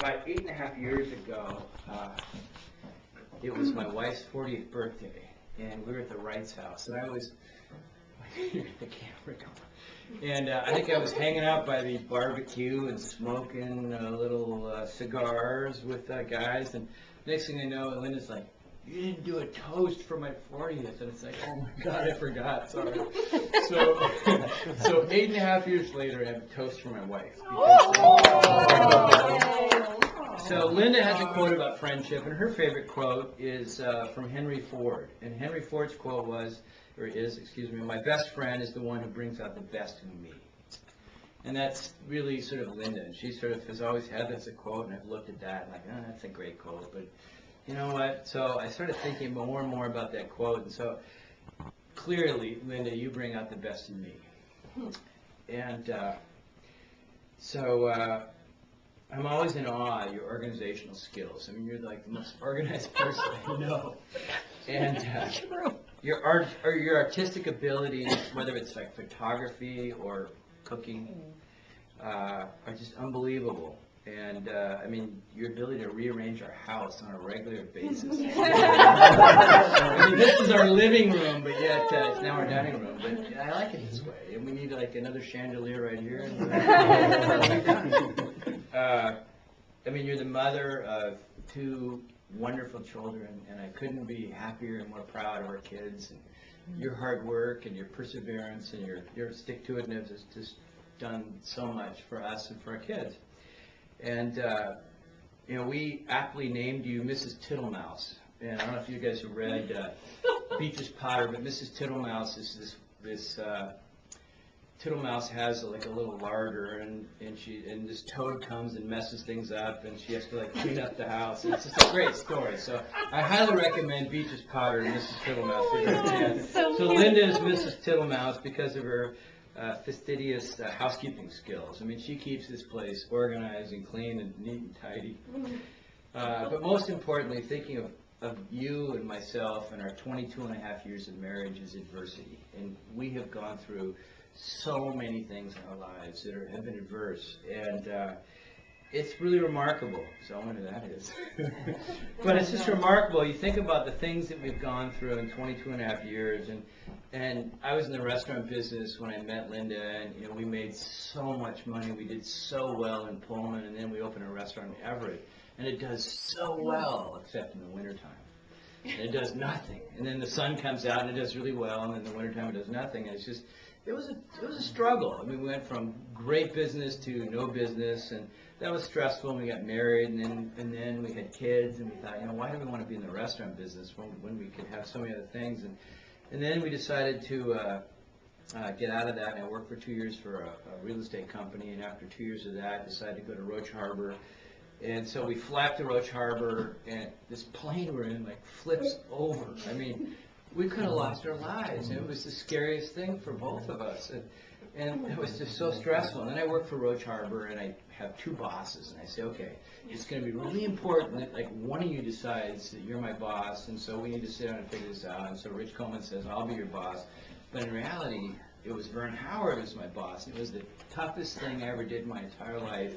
about 8.5 years ago, it was my wife's 40th birthday, and we were at the Wright's house, and I was, the camera going. And I think I was hanging out by the barbecue and smoking little cigars with guys, and next thing I know, Linda's like, "You didn't do a toast for my 40th," and it's like, oh my God, I forgot, sorry. So 8.5 years later, I have a toast for my wife. So Linda has a quote about friendship, and her favorite quote is from Henry Ford. And Henry Ford's quote was, or is, excuse me, "My best friend is the one who brings out the best in me." And that's really sort of Linda. And she sort of has always had this a quote, and I've looked at that and like, oh, that's a great quote. But you know what? So I started thinking more and more about that quote. And so clearly, Linda, you bring out the best in me. And I'm always in awe of your organizational skills. I mean, you're like the most organized person I know. And your artistic abilities, whether it's like photography or cooking, are just unbelievable. And I mean, your ability to rearrange our house on a regular basis. I mean, this is our living room, but yet it's now our dining room. But I like it this way. And we need like another chandelier right here. I mean, you're the mother of 2 wonderful children, and I couldn't be happier and more proud of our kids. And your hard work and your perseverance and your stick-to-itiveness has just done so much for us and for our kids. And you know, we aptly named you Mrs. Tittlemouse. And I don't know if you guys have read Beatrice Potter, but Mrs. Tittlemouse is this Tittlemouse has like a little larder, and this toad comes and messes things up, and she has to like clean up the house. And it's just a great story. So I highly recommend Beatrice Potter and Mrs. Tittlemouse. So Linda is Mrs. Tittlemouse because of her fastidious housekeeping skills. I mean, she keeps this place organized and clean and neat and tidy. But most importantly, thinking of you and myself and our 22.5 years of marriage is adversity. And we have gone through so many things in our lives that have been adverse. And it's really remarkable. So I wonder who that is. But it's just remarkable. You think about the things that we've gone through in 22.5 years. And I was in the restaurant business when I met Linda, and you know, we made so much money. We did so well in Pullman, and then we opened a restaurant in Everett, and it does so well, except in the wintertime. And it does nothing. And then the sun comes out, and it does really well, and in the wintertime it does nothing. And it's just, it was a struggle. I mean, we went from great business to no business, and that was stressful. And we got married, and then we had kids, and we thought, you know, why do we want to be in the restaurant business when we could have so many other things? And then we decided to get out of that, and I worked for 2 years for a real estate company, and after 2 years of that, decided to go to Roach Harbor. And so we flapped to Roach Harbor, and this plane we're in, like, flips over. I mean, we could have lost our lives, and it was the scariest thing for both of us. And it was just so stressful. And then I worked for Roach Harbor, and I have 2 bosses, and I say, okay, it's going to be really important that like one of you decides that you're my boss, and so we need to sit down and figure this out. And so Rich Coleman says, I'll be your boss. But in reality, it was Vern Howard who's my boss. It was the toughest thing I ever did in my entire life.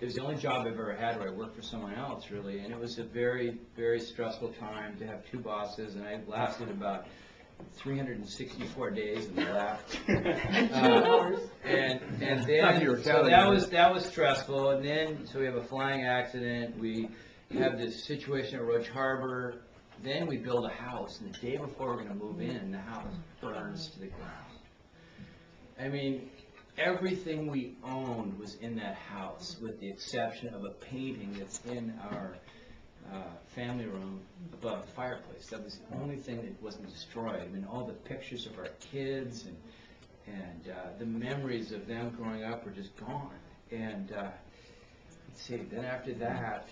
It was the only job I've ever had where I worked for someone else, really. And it was a very, very stressful time to have 2 bosses, and I lasted about 364 days and I left. And then so that was stressful. And then so we have a flying accident. We have this situation at Roach Harbor. Then we build a house, and the day before we're going to move in, the house burns to the ground. I mean, everything we owned was in that house, with the exception of a painting that's in our family room above the fireplace. That was the only thing that wasn't destroyed. I mean, all the pictures of our kids and the memories of them growing up were just gone. And let's see, then after that,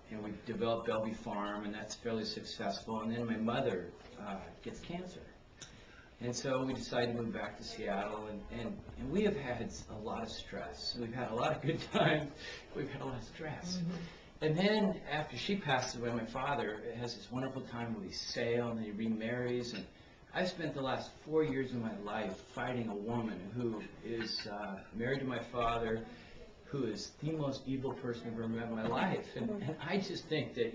you know, we developed Bellevue Farm, and that's fairly successful. And then my mother gets cancer. And so we decided to move back to Seattle, and we have had a lot of stress. We've had a lot of good times. We've had a lot of stress. And then after she passes away, my father has this wonderful time where he sails and he remarries. And I've spent the last 4 years of my life fighting a woman who is married to my father, who is the most evil person I've ever met in my life. And I just think that,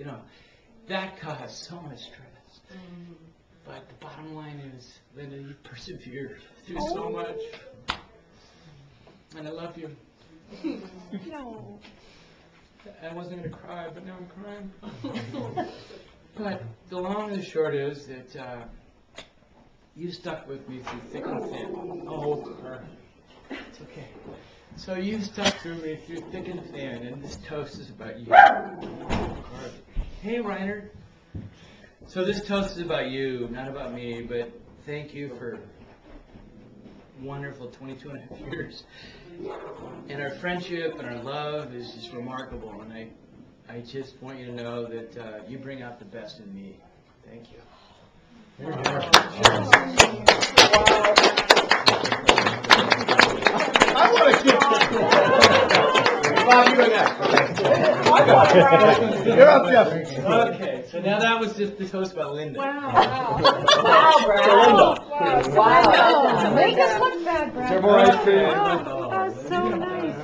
that caused so much stress. But the bottom line is, Linda, you persevered through so much. And I love you. No. I wasn't going to cry, but now I'm crying. But the long and the short is that you stuck with me through thick and thin. Oh, Carl. It's okay. So you stuck through me through thick and thin, and this toast is about you. Hey, Reiner. So this toast is about you, not about me, but thank you for wonderful 22 and a half years. And our friendship and our love is just remarkable, and I just want you to know that you bring out the best in me. Thank you. I want to keep Bob, you go next. You're up, Jeff. Okay, so now that was just the toast about Linda. Wow, Brad. Wow. Make us look bad, Brad. Is there more ice cream? Oh, that was so nice.